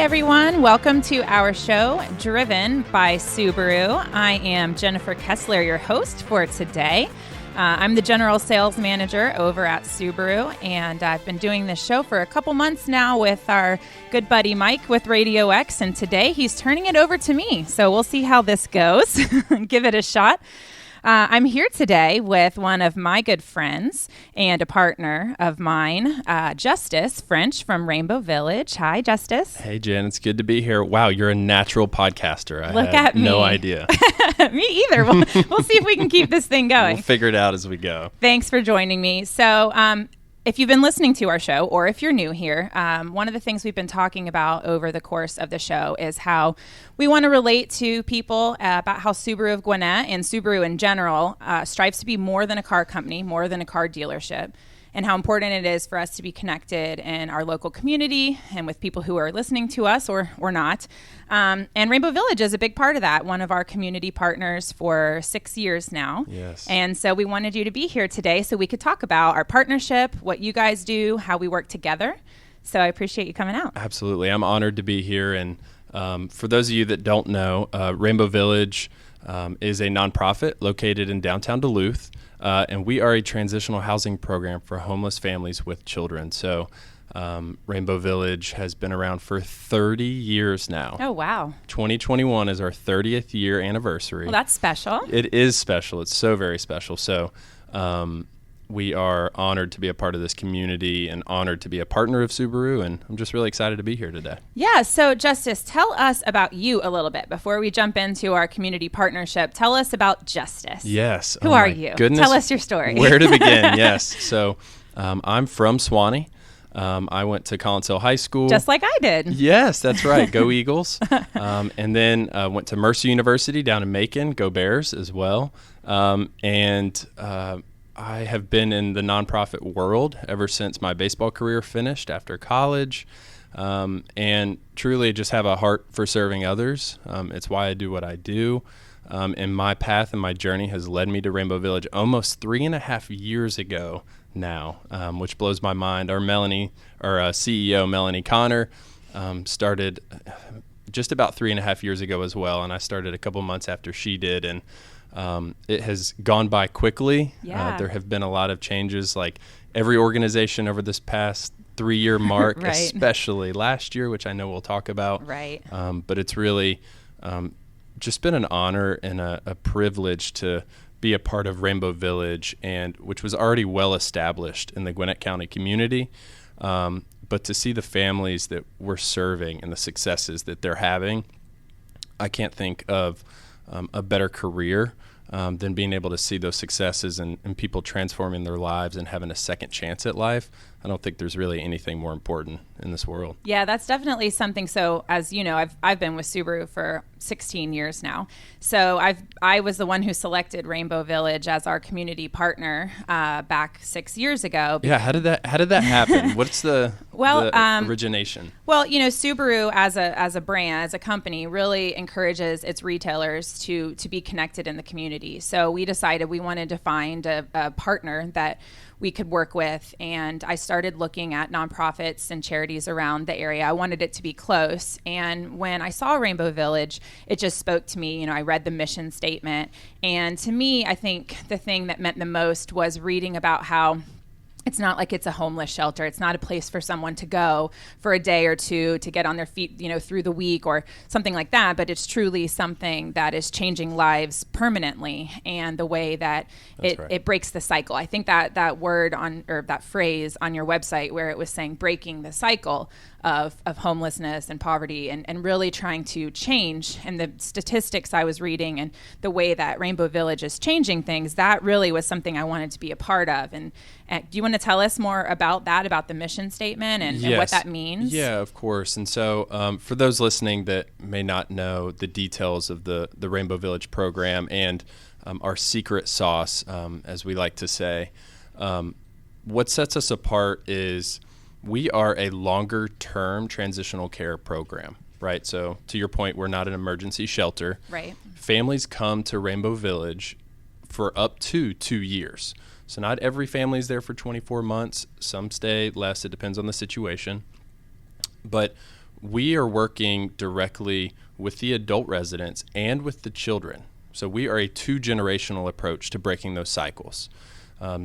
everyone. Welcome to our show, Driven by Subaru. I am Jennifer Kessler, your host for today. I'm the General Sales Manager over at Subaru, and I've been doing this show for a couple months now with our good buddy Mike with RadioX, and today he's turning it over to me. So we'll see how this goes. Give it a shot. I'm here today with one of my good friends and a partner of mine, Justice French from Rainbow Village. Hi, Justice. Hey, Jen. It's good to be here. Wow, you're a natural podcaster. I Look had at me. no idea. Me either. We'll see if we can keep this thing going. We'll figure it out as we go. Thanks for joining me. So, if you've been listening to our show, or if you're new here, one of the things we've been talking about over the course of the show is how we want to relate to people about how Subaru of Gwinnett and Subaru in general strives to be more than a car company, more than a car dealership, and how important it is for us to be connected in our local community and with people who are listening to us or not. And Rainbow Village is a big part of that, one of our community partners for 6 years now. Yes. And so we wanted you to be here today so we could talk about our partnership, what you guys do, how we work together. So I appreciate you coming out. Absolutely. I'm honored to be here. And for those of you that don't know, Rainbow Village is a nonprofit located in downtown Duluth. And we are a transitional housing program for homeless families with children. So Rainbow Village has been around for 30 years now. Oh, wow. 2021 is our 30th year anniversary. Well, that's special. It is special. It's so very special. So we are honored to be a part of this community and honored to be a partner of Subaru. And I'm just really excited to be here today. Yeah. So, Justice, tell us about you a little bit before we jump into our community partnership. Tell us about Justice. Yes. Who are you? Goodness. Tell us your story. Where to begin? Yes. So I'm from Suwanee. I went to Collins Hill High School. Just like I did. Yes, that's right. Go Eagles. And then went to Mercer University down in Macon. Go Bears as well. I have been in the nonprofit world ever since my baseball career finished after college, and truly just have a heart for serving others. It's why I do what I do. And my path and my journey has led me to Rainbow Village almost 3.5 years ago now, which blows my mind. Our CEO, Melanie Connor, started just about 3.5 years ago as well, and I started a couple months after she did, and it has gone by quickly. Yeah. There have been a lot of changes, like every organization over this past 3-year mark, Right. especially last year, which I know we'll talk about. Right. But it's really just been an honor and a privilege to be a part of Rainbow Village, and which was already well established in the Gwinnett County community. But to see the families that we're serving and the successes that they're having, I can't think of a better career than being able to see those successes and people transforming their lives and having a second chance at life. I don't think there's really anything more important in this world. Yeah, that's definitely something. So, as you know, I've been with Subaru for 16 years now. So I was the one who selected Rainbow Village as our community partner back 6 years ago. Yeah, how did that happen? What's the origination? Well, you know, Subaru as a brand, as a company, really encourages its retailers to be connected in the community. So we decided we wanted to find a partner that we could work with, and I started looking at nonprofits and charities around the area. I wanted it to be close, and when I saw Rainbow Village, it just spoke to me. You know, I read the mission statement, and to me, I think the thing that meant the most was reading about how it's not like it's a homeless shelter. It's not a place for someone to go for a day or two to get on their feet, you know, through the week or something like that. But it's truly something that is changing lives permanently, and the way that it breaks the cycle. I think that word or that phrase on your website where it was saying breaking the cycle of homelessness and poverty and really trying to change, and the statistics I was reading and the way that Rainbow Village is changing things, that really was something I wanted to be a part of. And do you want to tell us more about that, about the mission statement and what that means? Yeah, of course. And so for those listening that may not know the details of the Rainbow Village program and our secret sauce, as we like to say, what sets us apart is we are a longer-term transitional care program, right? So to your point, we're not an emergency shelter. Right. Families come to Rainbow Village for up to 2 years. So not every family is there for 24 months. Some stay less. It depends on the situation. But we are working directly with the adult residents and with the children. So we are a 2-generational approach to breaking those cycles.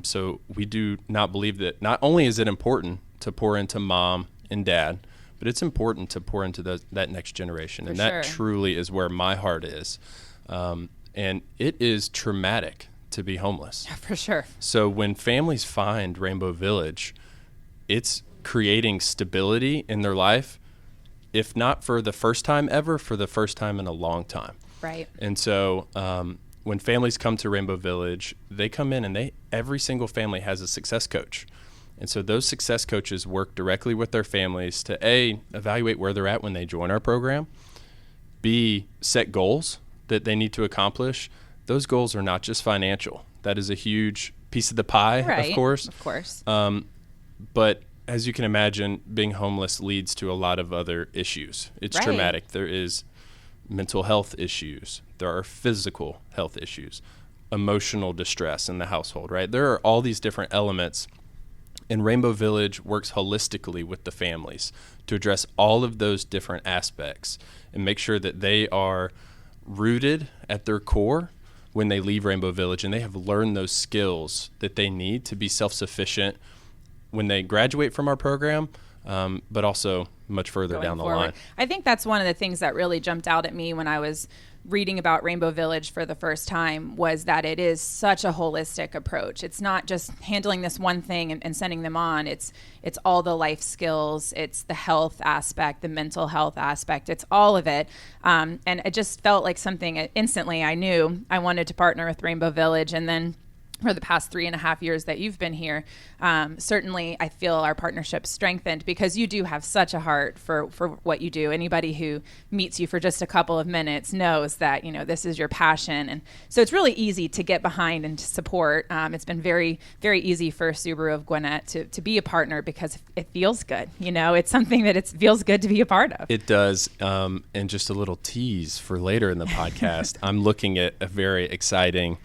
So we do not believe that not only is it important to pour into mom and dad, but it's important to pour into that next generation. And that truly is where my heart is. And it is traumatic to be homeless. Yeah, for sure. So when families find Rainbow Village, it's creating stability in their life, if not for the first time ever, for the first time in a long time. Right. And so when families come to Rainbow Village, they come in and every single family has a success coach. And so those success coaches work directly with their families to A, evaluate where they're at when they join our program, B, set goals that they need to accomplish. Those goals are not just financial. That is a huge piece of the pie, right, of course. Of course. But as you can imagine, being homeless leads to a lot of other issues. It's traumatic. There is mental health issues. There are physical health issues, emotional distress in the household, right? There are all these different elements. And Rainbow Village works holistically with the families to address all of those different aspects and make sure that they are rooted at their core when they leave Rainbow Village, and they have learned those skills that they need to be self-sufficient when they graduate from our program, but also much further down the line. I think that's one of the things that really jumped out at me when I was reading about Rainbow Village for the first time, was that it is such a holistic approach. It's not just handling this one thing and sending them on. It's all the life skills. It's the health aspect, the mental health aspect. It's all of it. And it just felt like something instantly I knew I wanted to partner with Rainbow Village. And then for the past 3.5 years that you've been here, certainly I feel our partnership strengthened, because you do have such a heart for what you do. Anybody who meets you for just a couple of minutes knows that, this is your passion. And so it's really easy to get behind and to support. It's been very, very easy for Subaru of Gwinnett to be a partner, because it feels good. It's something that it feels good to be a part of. It does. And just a little tease for later in the podcast, I'm looking at a very exciting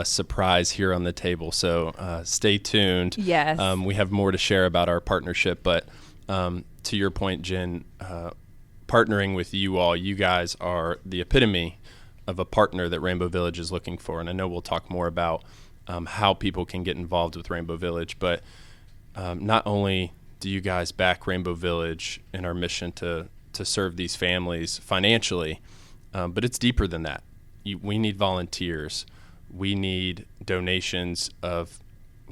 surprise here on the table. So stay tuned. Yes. We have more to share about our partnership, but to your point, Jen, partnering with you all, you guys are the epitome of a partner that Rainbow Village is looking for. And I know we'll talk more about how people can get involved with Rainbow Village, but not only do you guys back Rainbow Village in our mission to serve these families financially, but it's deeper than that. We need volunteers. We need donations of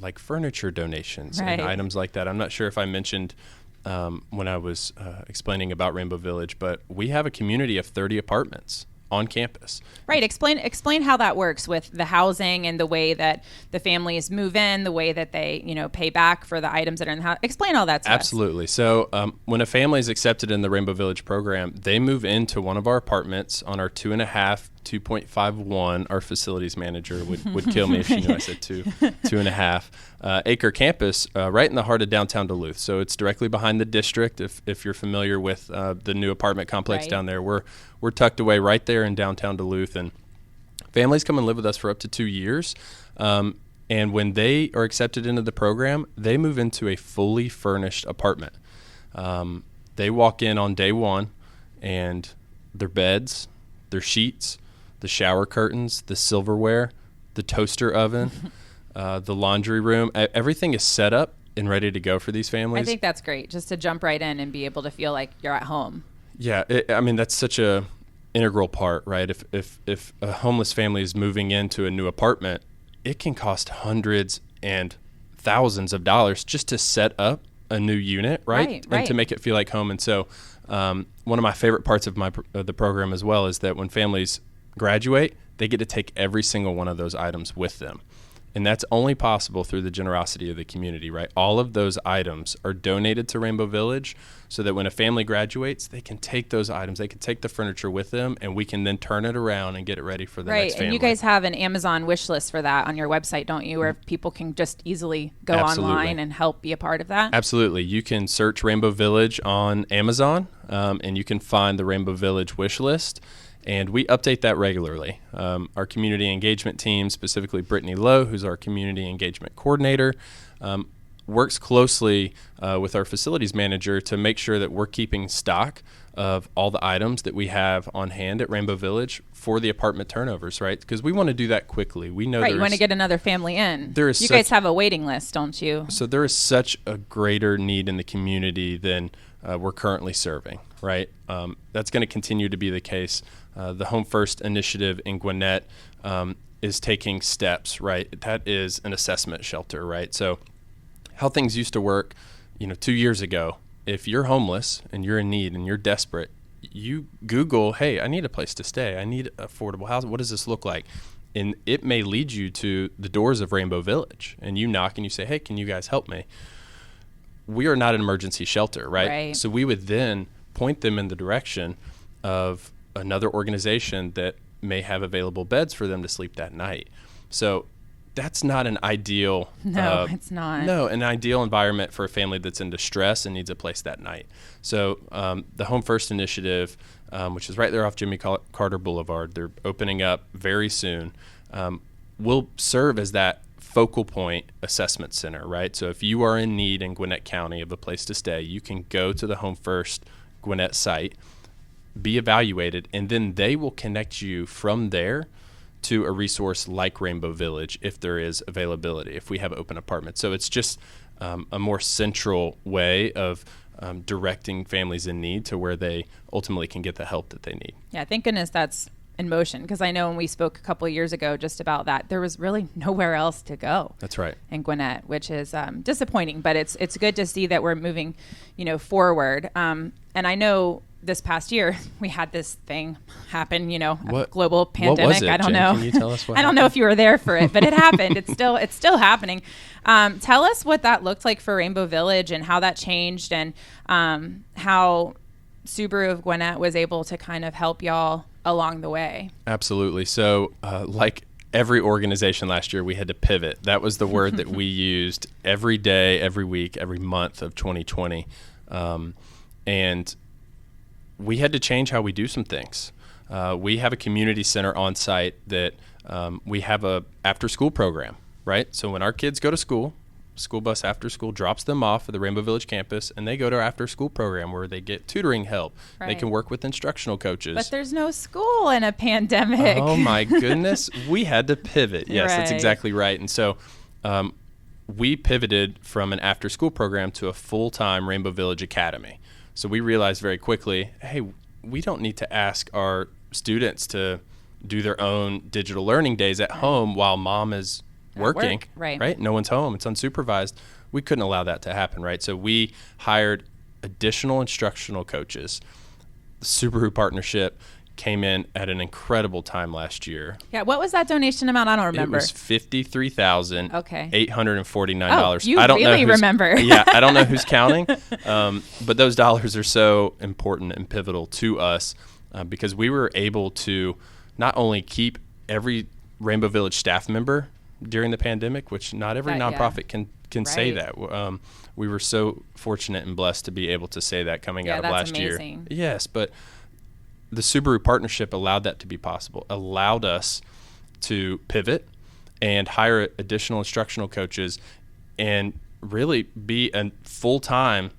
like furniture donations and items like that. I'm not sure if I mentioned when I was explaining about Rainbow Village, but we have a community of 30 apartments on campus. Right. Explain how that works with the housing and the way that the families move in, the way that they, pay back for the items that are in the house. Explain all that to us. Absolutely. So when a family is accepted in the Rainbow Village program, they move into one of our apartments on our 2.51. Our facilities manager would kill me if she knew I said 2.5 acre campus right in the heart of downtown Duluth. So it's directly behind the district. If you're familiar with the new apartment complex down there, we're tucked away right there in downtown Duluth, and families come and live with us for up to 2 years. And when they are accepted into the program, they move into a fully furnished apartment. They walk in on day one, and their beds, their sheets, the shower curtains, the silverware, the toaster oven, the laundry room, everything is set up and ready to go for these families. I think that's great, just to jump right in and be able to feel like you're at home. Yeah, that's such a integral part, right? If a homeless family is moving into a new apartment, it can cost hundreds and thousands of dollars just to set up a new unit, right? And to make it feel like home. And so one of my favorite parts of the program as well is that when families graduate, they get to take every single one of those items with them. And that's only possible through the generosity of the community, right? All of those items are donated to Rainbow Village so that when a family graduates, they can take those items, they can take the furniture with them, and we can then turn it around and get it ready for the next family. And you guys have an Amazon wish list for that on your website, don't you, where people can just easily go online and help be a part of that? Absolutely. You can search Rainbow Village on Amazon, and you can find the Rainbow Village wish list. And we update that regularly. Our community engagement team, specifically Brittany Lowe, who's our community engagement coordinator, works closely with our facilities manager to make sure that we're keeping stock of all the items that we have on hand at Rainbow Village for the apartment turnovers, right? Because we want to do that quickly. We know you want to get another family in. You guys have a waiting list, don't you? So there is such a greater need in the community than we're currently serving, right? That's going to continue to be the case. The Home First initiative in Gwinnett is taking steps, right? That is an assessment shelter, right? So how things used to work, 2 years ago, if you're homeless and you're in need and you're desperate, you Google, hey, I need a place to stay. I need affordable housing. What does this look like? And it may lead you to the doors of Rainbow Village, and you knock and you say, hey, can you guys help me? We are not an emergency shelter, right? So we would then point them in the direction of another organization that may have available beds for them to sleep that night. So that's not an ideal. No, it's not. No, an ideal environment for a family that's in distress and needs a place that night. So the Home First initiative, which is right there off Jimmy Carter Boulevard, they're opening up very soon, will serve as that focal point assessment center, right? So if you are in need in Gwinnett County of a place to stay, you can go to the Home First Gwinnett site, be evaluated, and then they will connect you from there to a resource like Rainbow Village if there is availability, if we have open apartments. So it's just a more central way of directing families in need to where they ultimately can get the help that they need. Yeah, thank goodness that's in motion, because I know when we spoke a couple of years ago just about that, there was really nowhere else to go. That's right. In Gwinnett, which is disappointing, but it's good to see that we're moving, forward. And I know this past year we had this thing happen, a global pandemic. What was it, I don't Jen? know. Can you tell us what I don't know if you were there for it, but it happened. It's still happening. Tell us what that looked like for Rainbow Village and how that changed, and how Subaru of Gwinnett was able to kind of help y'all along the way. Absolutely. So like every organization last year, we had to pivot. That was the word that we used every day, every week, every month of 2020. And we had to change how we do some things. We have a community center on site that we have a after school program, right? So when our kids go to school bus after school drops them off at the Rainbow Village campus, and they go to our after school program where they get tutoring help. Right. They can work with instructional coaches. But there's no school in a pandemic. Oh my goodness. We had to pivot. Yes, right. That's exactly right. And so we pivoted from an after school program to a full-time Rainbow Village Academy. So we realized very quickly, hey, we don't need to ask our students to do their own digital learning days at home while mom is working, right? No one's home. It's unsupervised. We couldn't allow that to happen, right? So we hired additional instructional coaches. The Subaru partnership came in at an incredible time last year. Yeah, what was that donation amount? I don't remember. It was $53,849. Oh, you really remember. Yeah, I don't know who's counting, but those dollars are so important and pivotal to us because we were able to not only keep every Rainbow Village staff member during the pandemic, which not every nonprofit can say that. We were so fortunate and blessed to be able to say that coming out of last amazing. Year. Yes, but the Subaru partnership allowed that to be possible, allowed us to pivot and hire additional instructional coaches and really be a full-time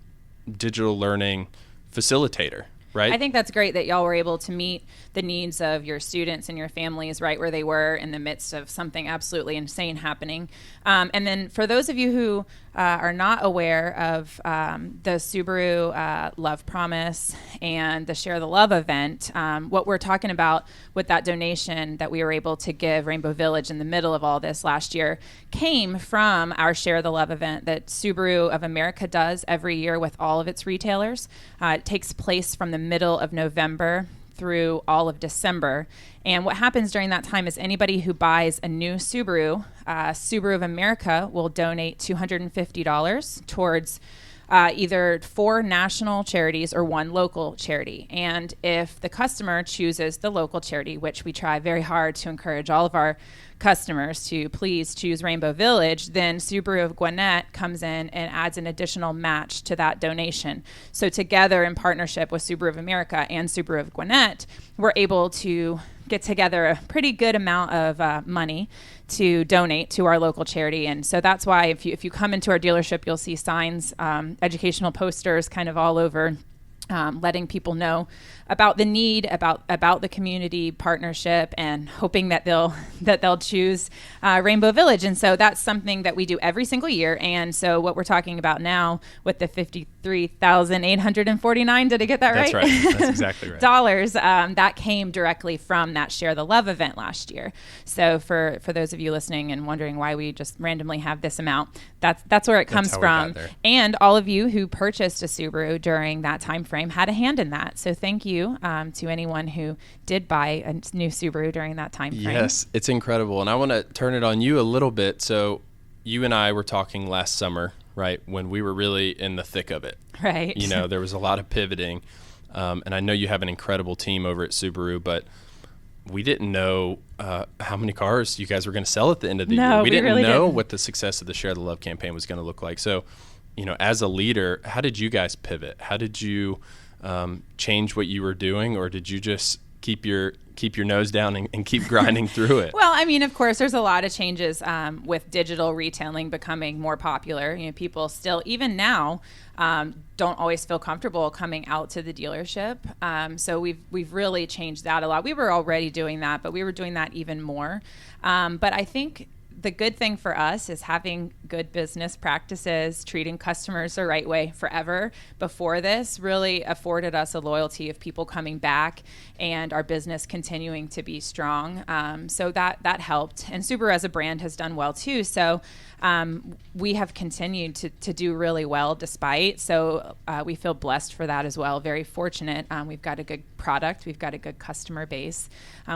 digital learning facilitator, right? I think that's great that y'all were able to meet the needs of your students and your families right where they were in the midst of something absolutely insane happening. And then for those of you who are not aware of the Subaru Love Promise and the Share the Love event, what we're talking about with that donation that we were able to give Rainbow Village in the middle of all this last year came from our Share the Love event that Subaru of America does every year with all of its retailers. It takes place from the middle of November through all of December. And what happens during that time is anybody who buys a new Subaru, Subaru of America will donate $250 towards either 4 national charities or 1 local charity. And if the customer chooses the local charity, which we try very hard to encourage all of our customers to please choose Rainbow Village, then Subaru of Gwinnett comes in and adds an additional match to that donation. So together in partnership with Subaru of America and Subaru of Gwinnett, we're able to get together a pretty good amount of money to donate to our local charity. And so that's why if you come into our dealership, you'll see signs, educational posters kind of all over letting people know about the need, about the community partnership, and hoping that they'll choose Rainbow Village. And so that's something that we do every single year. And so what we're talking about now with the $53,849, did I get that right? That's right. That's exactly right. dollars, that came directly from that Share the Love event last year. So for those of you listening and wondering why we just randomly have this amount, that's where it comes from. And all of you who purchased a Subaru during that time frame had a hand in that. So thank you to anyone who did buy a new Subaru during that time frame. Yes, it's incredible. And I want to turn it on you a little bit. So you and I were talking last summer, right, when we were really in the thick of it. Right. You know, there was a lot of pivoting. And I know you have an incredible team over at Subaru, but we didn't know how many cars you guys were going to sell at the end of the year. We didn't really know what the success of the Share the Love campaign was going to look like. So, you know, as a leader, how did you guys pivot? How did you change what you were doing, or did you just keep your nose down and keep grinding through it? Well, I mean, of course, there's a lot of changes with digital retailing becoming more popular. You know, people still, even now, don't always feel comfortable coming out to the dealership. So we've really changed that a lot. We were already doing that, but we were doing that even more. But I think the good thing for us is having good business practices, treating customers the right way forever before this really afforded us a loyalty of people coming back and our business continuing to be strong. So that helped. And Subaru as a brand has done well too. So we have continued to do really well despite. So we feel blessed for that as well. Very fortunate. We've got a good product. We've got a good customer base.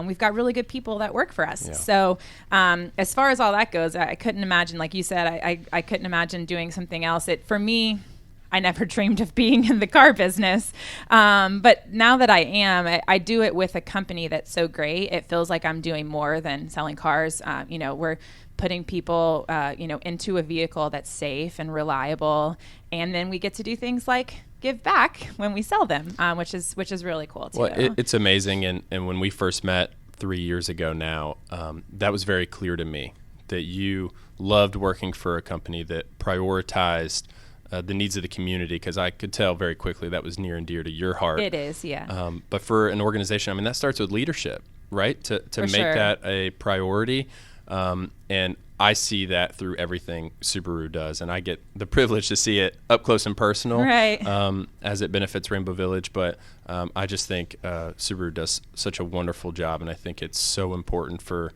We've got really good people that work for us. Yeah. So as far as all that goes, I couldn't imagine, like you said, I couldn't imagine doing something else. For me, I never dreamed of being in the car business. But now that I am, I do it with a company that's so great. It feels like I'm doing more than selling cars. We're putting people, into a vehicle that's safe and reliable. And then we get to do things like give back when we sell them, which is really cool too. Well, it's amazing. And when we first met 3 years ago now, that was very clear to me that you loved working for a company that prioritized the needs of the community, because I could tell very quickly that was near and dear to your heart. It is, yeah. But for an organization, I mean, that starts with leadership, right? To make sure. that a priority. And I see that through everything Subaru does, and I get the privilege to see it up close and personal, right. As it benefits Rainbow Village. But I just think Subaru does such a wonderful job, and I think it's so important for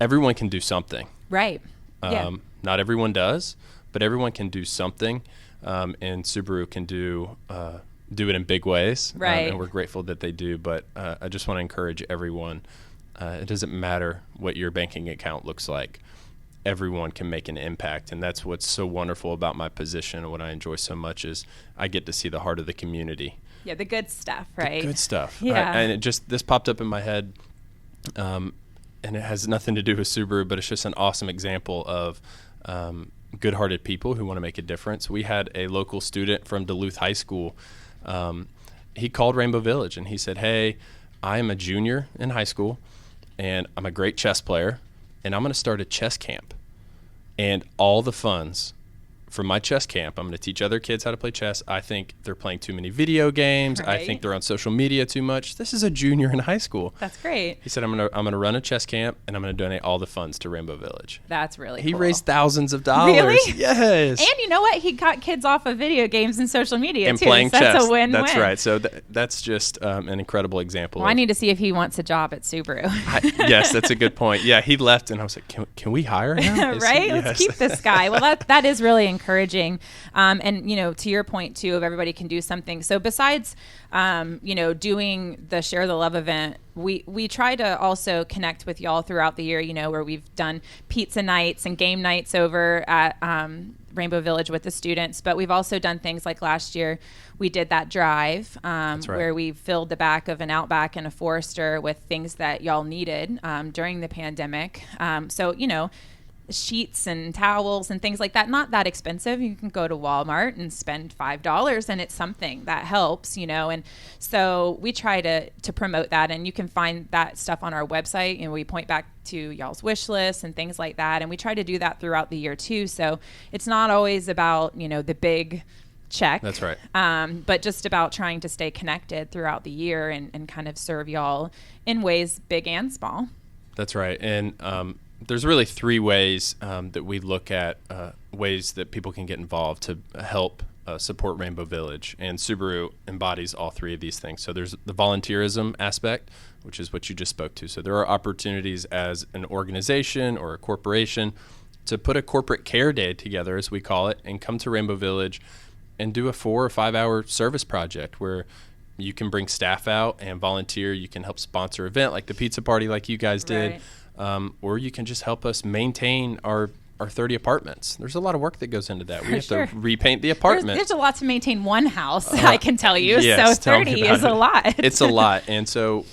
everyone can do something. Right. Yeah. Not everyone does, but everyone can do something, and Subaru can do it in big ways. Right. And we're grateful that they do. But I just want to encourage everyone. It doesn't matter what your banking account looks like. Everyone can make an impact, and that's what's so wonderful about my position. And what I enjoy so much is I get to see the heart of the community. Yeah, the good stuff, right? The good stuff. Yeah. And this popped up in my head, and it has nothing to do with Subaru, but it's just an awesome example of good-hearted people who want to make a difference. We had a local student from Duluth High School. He called Rainbow Village, and he said, "Hey, I am a junior in high school, and I'm a great chess player, and I'm going to start a chess camp. And all the funds from my chess camp, I'm going to teach other kids how to play chess. I think they're playing too many video games. Right. I think they're on social media too much. This is a junior in high school." That's great. He said, I'm going to run a chess camp, and I'm going to donate all the funds to Rainbow Village. That's really He cool. raised thousands of dollars. Really? Yes. And you know what? He got kids off of video games and social media and too. playing so chess. That's a win-win. That's right. So that's just an incredible example. Well, I need to see if he wants a job at Subaru. Yes, that's a good point. Yeah, he left, and I was like, can we hire him? Right? Yes. Let's keep this guy. Well, that is really encouraging. And, to your point, too, of everybody can do something. So besides, doing the Share the Love event, we try to also connect with y'all throughout the year, where we've done pizza nights and game nights over at Rainbow Village with the students. But we've also done things like last year, we did that drive where we filled the back of an Outback and a Forester with things that y'all needed during the pandemic. Sheets and towels and things like that, not that expensive. You can go to Walmart and spend $5 and it's something that helps, and so we try to promote that, and you can find that stuff on our website. We point back to y'all's wish list and things like that, and we try to do that throughout the year too. So it's not always about the big check. That's right. But just about trying to stay connected throughout the year and kind of serve y'all in ways big and small. That's right. And there's really three ways that we look at ways that people can get involved to help support Rainbow Village. And Subaru embodies all three of these things. So there's the volunteerism aspect, which is what you just spoke to. So there are opportunities as an organization or a corporation to put a corporate care day together, as we call it, and come to Rainbow Village and do a 4 or 5 hour service project where you can bring staff out and volunteer. You can help sponsor an event like the pizza party like you guys did, right. Or you can just help us maintain our 30 apartments. There's a lot of work that goes into that. We have to repaint the apartment. There's a lot to maintain one house, I can tell you. Yes, so 30 is a lot. It's a lot. And so,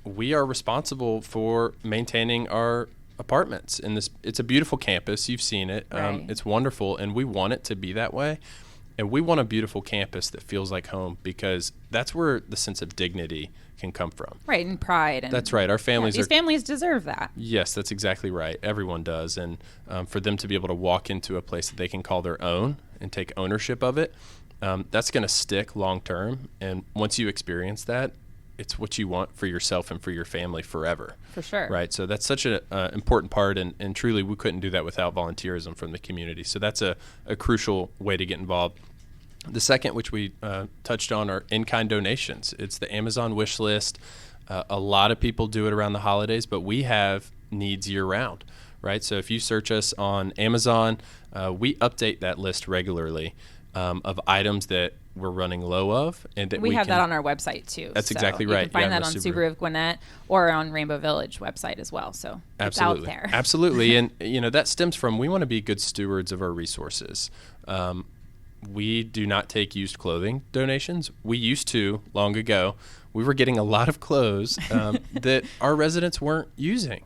we are responsible for maintaining our apartments. And it's a beautiful campus. You've seen it. Right. It's wonderful. And we want it to be that way. And we want a beautiful campus that feels like home, because that's where the sense of dignity can come from. Right, and pride. And that's right. Our families these families deserve that. Yes, that's exactly right. Everyone does. And for them to be able to walk into a place that they can call their own and take ownership of it, that's going to stick long term. And once you experience that, it's what you want for yourself and for your family forever. For sure. Right. So that's such an important part. And truly, we couldn't do that without volunteerism from the community. So that's a crucial way to get involved. The second, which we touched on, are in-kind donations. It's the Amazon wish list. A lot of people do it around the holidays, but we have needs year-round, right? So if you search us on Amazon, we update that list regularly of items that we're running low of. And that we have that on our website, too. That's exactly right. You can find that on Subaru of Gwinnett or on Rainbow Village website as well. So Absolutely. It's out there. Absolutely. And, that stems from we want to be good stewards of our resources. We do not take used clothing donations. We used to long ago. We were getting a lot of clothes that our residents weren't using.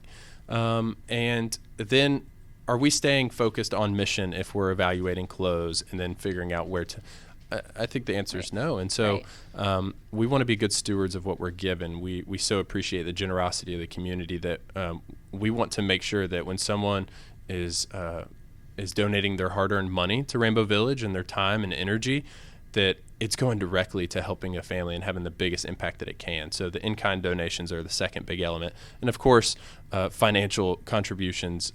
And then are we staying focused on mission if we're evaluating clothes and then figuring out where to? I think the answer is no. And so we want to be good stewards of what we're given. We so appreciate the generosity of the community that we want to make sure that when someone is donating their hard-earned money to Rainbow Village and their time and energy, that it's going directly to helping a family and having the biggest impact that it can. So the in-kind donations are the second big element. And of course, financial contributions.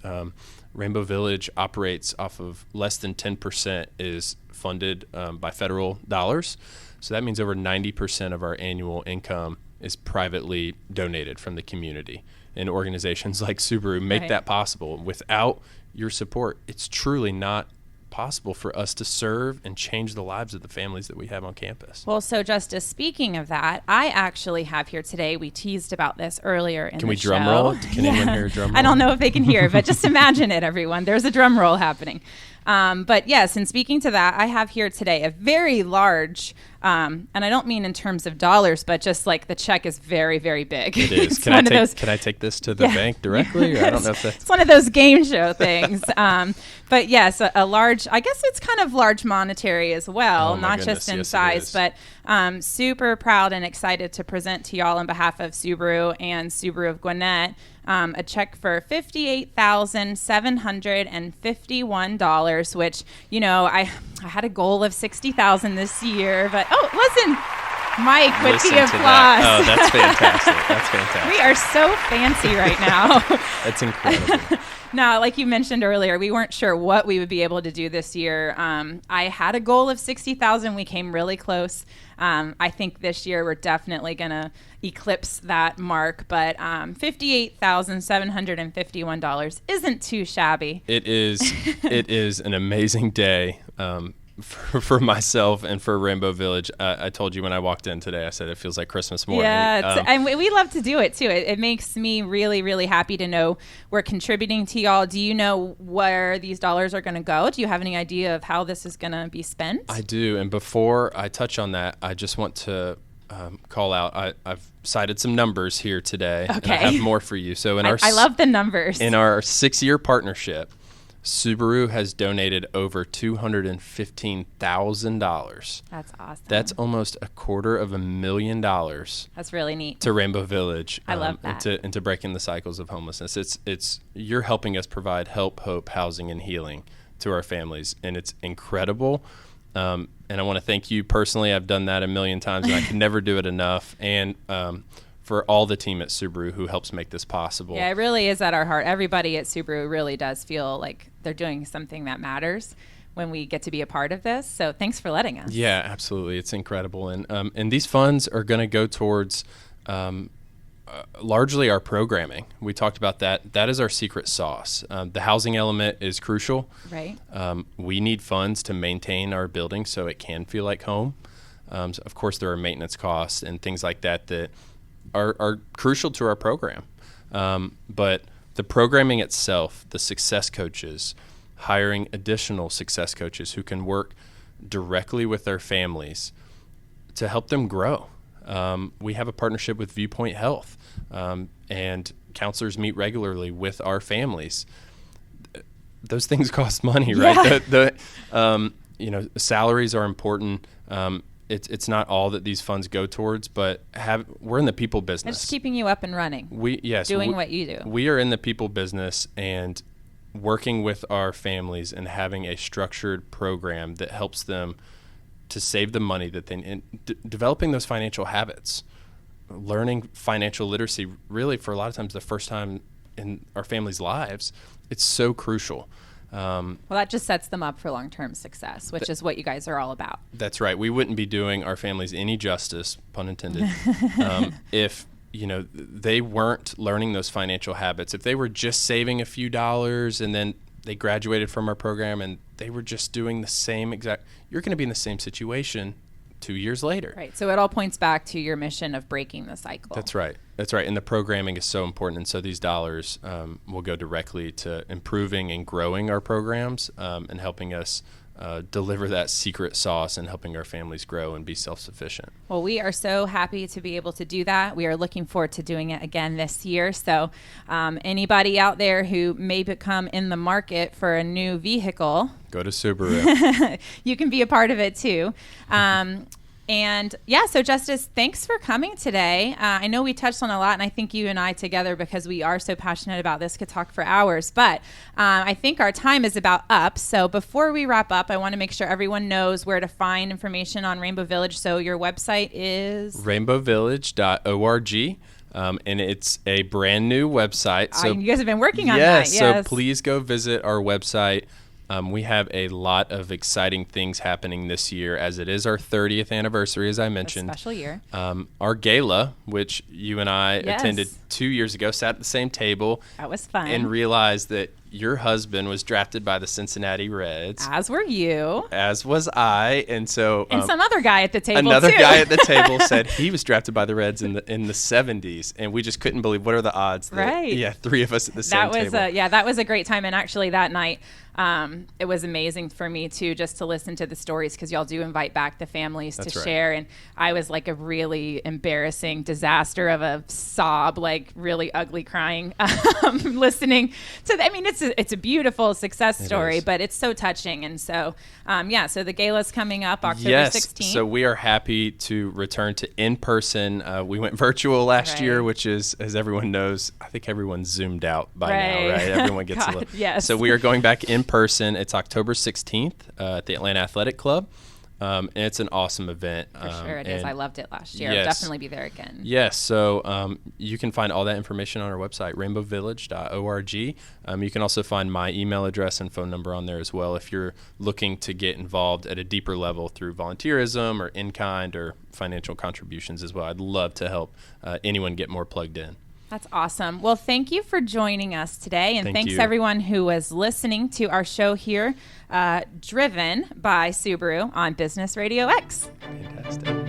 Rainbow Village operates off of less than 10% is funded by federal dollars. So that means over 90% of our annual income is privately donated from the community. And organizations like Subaru make that possible. Without your support, it's truly not possible for us to serve and change the lives of the families that we have on campus. Well, so Justice, speaking of that, I actually have here today, we teased about this earlier in the show. Can we drum roll? Can anyone hear a drum roll? I don't know if they can hear, but just imagine it, everyone. There's a drum roll happening. But yes, and speaking to that, I have here today a very large, and I don't mean in terms of dollars, but just like the check is very, very big. It is. Can I take this to the bank directly? Or I don't know if that's... It's one of those game show things. But yes, a large, I guess it's kind of large monetary as well, not just in size, but super proud and excited to present to y'all on behalf of Subaru and Subaru of Gwinnett a check for $58,751, which, I had a goal of $60,000 this year, but listen, Mike, with the applause. Oh, that's fantastic. That's fantastic. We are so fancy right now. That's incredible. Now, like you mentioned earlier, we weren't sure what we would be able to do this year. I had a goal of $60,000. We came really close. I think this year we're definitely going to eclipse that mark, but $58,751 isn't too shabby. It is. It is an amazing day for myself and for Rainbow Village. I told you when I walked in today, I said it feels like Christmas morning. Yeah, and we love to do it too. It makes me really, really happy to know we're contributing to y'all. Do you know where these dollars are going to go? Do you have any idea of how this is going to be spent? I do, and before I touch on that, I just want to call out. I've cited some numbers here today, and I have more for you. So I love the numbers. In our 6-year partnership, Subaru has donated over $215,000. That's awesome. That's almost $250,000. That's really neat. To Rainbow Village. I love that. Into breaking the cycles of homelessness. It's you're helping us provide help, hope, housing, and healing to our families, and it's incredible. And I want to thank you personally. I've done that a million times, and I can never do it enough. And for all the team at Subaru who helps make this possible. Yeah, it really is at our heart. Everybody at Subaru really does feel like they're doing something that matters when we get to be a part of this. So thanks for letting us. Yeah, absolutely. It's incredible. And these funds are going to go towards largely our programming. We talked about that. That is our secret sauce. The housing element is crucial. Right. We need funds to maintain our building so it can feel like home. So of course, there are maintenance costs and things like that that are crucial to our program. But the programming itself, the success coaches, hiring additional success coaches who can work directly with their families to help them grow. We have a partnership with Viewpoint Health, and counselors meet regularly with our families. Those things cost money, right? Yeah. Salaries are important. It's not all that these funds go towards, but we're in the people business. It's keeping you up and running. Doing what you do. We are in the people business, and working with our families and having a structured program that helps them to save the money that they need, developing those financial habits, learning financial literacy, really for a lot of times the first time in our families' lives, it's so crucial. Well, that just sets them up for long-term success, which is what you guys are all about. That's right. We wouldn't be doing our families any justice, pun intended, if they weren't learning those financial habits. If they were just saving a few dollars and then they graduated from our program and they were just doing the same exact, you're going to be in the same situation 2 years later. Right. So it all points back to your mission of breaking the cycle. That's right. That's right. And the programming is so important. And so these dollars will go directly to improving and growing our programs and helping us deliver that secret sauce and helping our families grow and be self-sufficient. Well, we are so happy to be able to do that. We are looking forward to doing it again this year. So anybody out there who may become in the market for a new vehicle, go to Subaru. You can be a part of it too. And yeah, so Justice, thanks for coming today. I know we touched on a lot, and I think you and I together, because we are so passionate about this, could talk for hours. But I think our time is about up. So before we wrap up, I want to make sure everyone knows where to find information on Rainbow Village. So your website is? rainbowvillage.org. And it's a brand new website. So you guys have been working on that. Yes. So please go visit our website. We have a lot of exciting things happening this year, as it is our 30th anniversary, as I mentioned. A special year. Our gala, which you and I attended 2 years ago, sat at the same table. That was fun. And realized that your husband was drafted by the Cincinnati Reds. As were you. As was I. And so and some other guy at the table, another guy at the table said he was drafted by the Reds in the 70s. And we just couldn't believe, what are the odds that, right. Yeah, three of us at the same table. That was a great time. And actually that night, it was amazing for me too, just to listen to the stories, because y'all do invite back the families to share. And I was like a really embarrassing disaster of a sob, like really ugly crying, listening to it's a beautiful success story, but it's so touching. And so, so the gala's coming up October 16th. So we are happy to return to in-person. We went virtual last year, which is, as everyone knows, I think everyone's zoomed out by now, right? Everyone gets a little. Yes. So we are going back in person. It's October 16th at the Atlanta Athletic Club. And it's an awesome event. For sure it is. I loved it last year. I'll definitely be there again. Yes. So you can find all that information on our website, rainbowvillage.org. You can also find my email address and phone number on there as well if you're looking to get involved at a deeper level through volunteerism or in-kind or financial contributions as well. I'd love to help anyone get more plugged in. That's awesome. Well, thank you for joining us today. And thanks you. Everyone who was listening to our show here, Driven by Subaru on Business RadioX. Fantastic.